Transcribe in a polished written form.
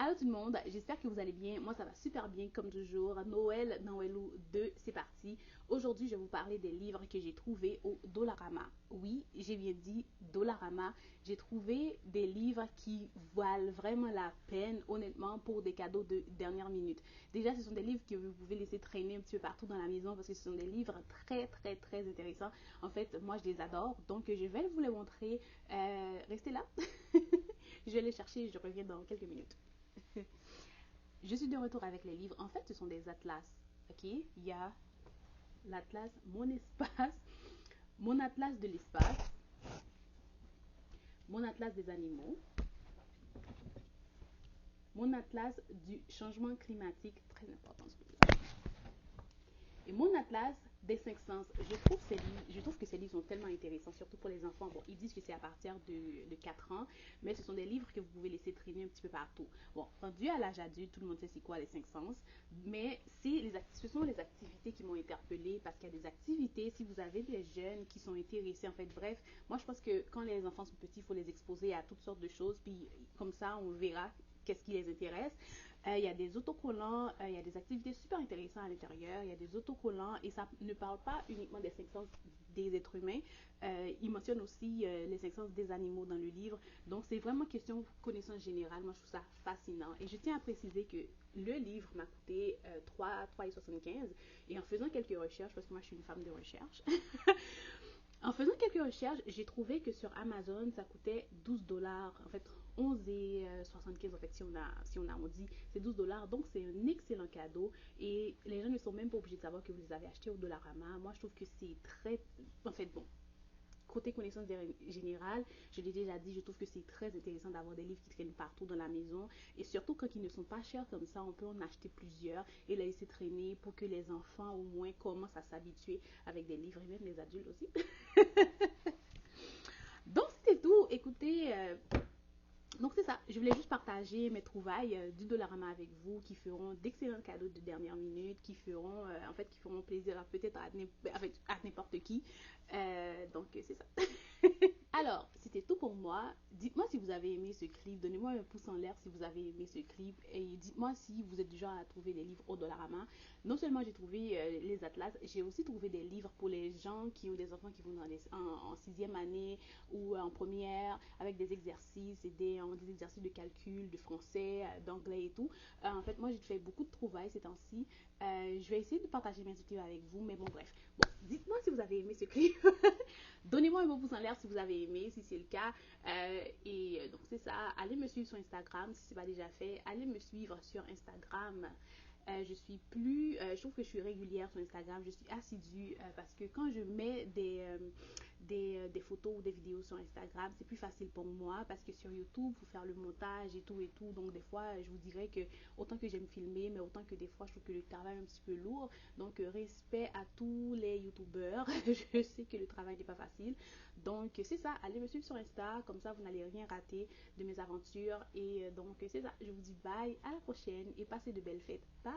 Allô tout le monde, j'espère que vous allez bien. Moi ça va super bien comme toujours. Noël dans Welou 2, c'est parti. Aujourd'hui je vais vous parler des livres que j'ai trouvés au Dollarama. Oui, j'ai bien dit Dollarama. J'ai trouvé des livres qui valent vraiment la peine honnêtement pour des cadeaux de dernière minute. Déjà ce sont des livres que vous pouvez laisser traîner un petit peu partout dans la maison parce que ce sont des livres très intéressants. En fait moi je les adore donc je vais vous les montrer. Restez là. Je vais les chercher et je reviens dans quelques minutes. Je suis de retour avec les livres. En fait, ce sont des atlas. Ok, il y a l'atlas Mon espace, mon atlas de l'espace, mon atlas des animaux, mon atlas du changement climatique, très important celui-là, et mon atlas des cinq sens. Je trouve que ces livres sont tellement intéressants, surtout pour les enfants. Bon, ils disent que c'est à partir de 4 ans, mais ce sont des livres que vous pouvez laisser traîner un petit peu partout. Bon, rendu à l'âge adulte, tout le monde sait c'est quoi les cinq sens, mais ce sont les activités qui m'ont interpellée parce qu'il y a des activités, si vous avez des jeunes qui sont intéressés, en fait, bref, moi je pense que quand les enfants sont petits, il faut les exposer à toutes sortes de choses, puis comme ça, on verra qu'est-ce qui les intéresse. Il y a des autocollants, il y a des activités super intéressantes à l'intérieur, il y a des autocollants et ça ne parle pas uniquement des cinq sens des êtres humains, il mentionne aussi les cinq sens des animaux dans le livre. Donc c'est vraiment question de connaissance générale, moi je trouve ça fascinant. Et je tiens à préciser que le livre m'a coûté 3,75 et en faisant quelques recherches, parce que moi je suis une femme de recherche, en faisant quelques recherches, j'ai trouvé que sur Amazon, ça coûtait 12 dollars. En fait, 11,75 en fait, si on a arrondi, c'est 12 dollars. Donc, c'est un excellent cadeau. Et les gens ne sont même pas obligés de savoir que vous les avez achetés au Dollarama. Moi, je trouve que c'est très. En fait, bon, côté connaissance générale, je l'ai déjà dit, je trouve que c'est très intéressant d'avoir des livres qui traînent partout dans la maison. Et surtout quand ils ne sont pas chers comme ça, on peut en acheter plusieurs et les laisser traîner pour que les enfants au moins commencent à s'habituer avec des livres et même les adultes aussi. Donc c'était tout. Écoutez, donc c'est ça, je voulais juste partager mes trouvailles du Dollarama avec vous qui feront d'excellents cadeaux de dernière minute, qui feront qui feront plaisir à peut-être à n'importe qui. Donc c'est ça. Alors, c'était tout pour moi. Dites-moi si vous avez aimé ce clip. Donnez-moi un pouce en l'air si vous avez aimé ce clip. Et dites-moi si vous êtes du genre à trouver des livres au Dollarama. Non seulement j'ai trouvé les atlas, j'ai aussi trouvé des livres pour les gens qui ont des enfants qui vont en sixième année ou en première, avec des exercices et des exercices de calcul, de français, d'anglais et tout. En fait, moi, j'ai fait beaucoup de trouvailles ces temps-ci. Je vais essayer de partager mes clips avec vous, mais bon, bref. Bon, dites-moi si vous avez aimé ce clip. Donnez-moi un beau pouce en l'air si vous avez aimé, si c'est le cas. Donc c'est ça. Allez me suivre sur Instagram si ce n'est pas déjà fait. Allez me suivre sur Instagram. Je trouve que je suis régulière sur Instagram, je suis assidue parce que quand je mets des photos ou des vidéos sur Instagram, c'est plus facile pour moi parce que sur YouTube, il faut faire le montage et tout et tout. Donc des fois, je vous dirais que autant que j'aime filmer, mais autant que des fois, je trouve que le travail est un petit peu lourd. Donc respect à tous les YouTubeurs. Je sais que le travail n'est pas facile. Donc c'est ça, allez me suivre sur Insta, comme ça vous n'allez rien rater de mes aventures. Et donc c'est ça, je vous dis bye, à la prochaine et passez de belles fêtes. Bye.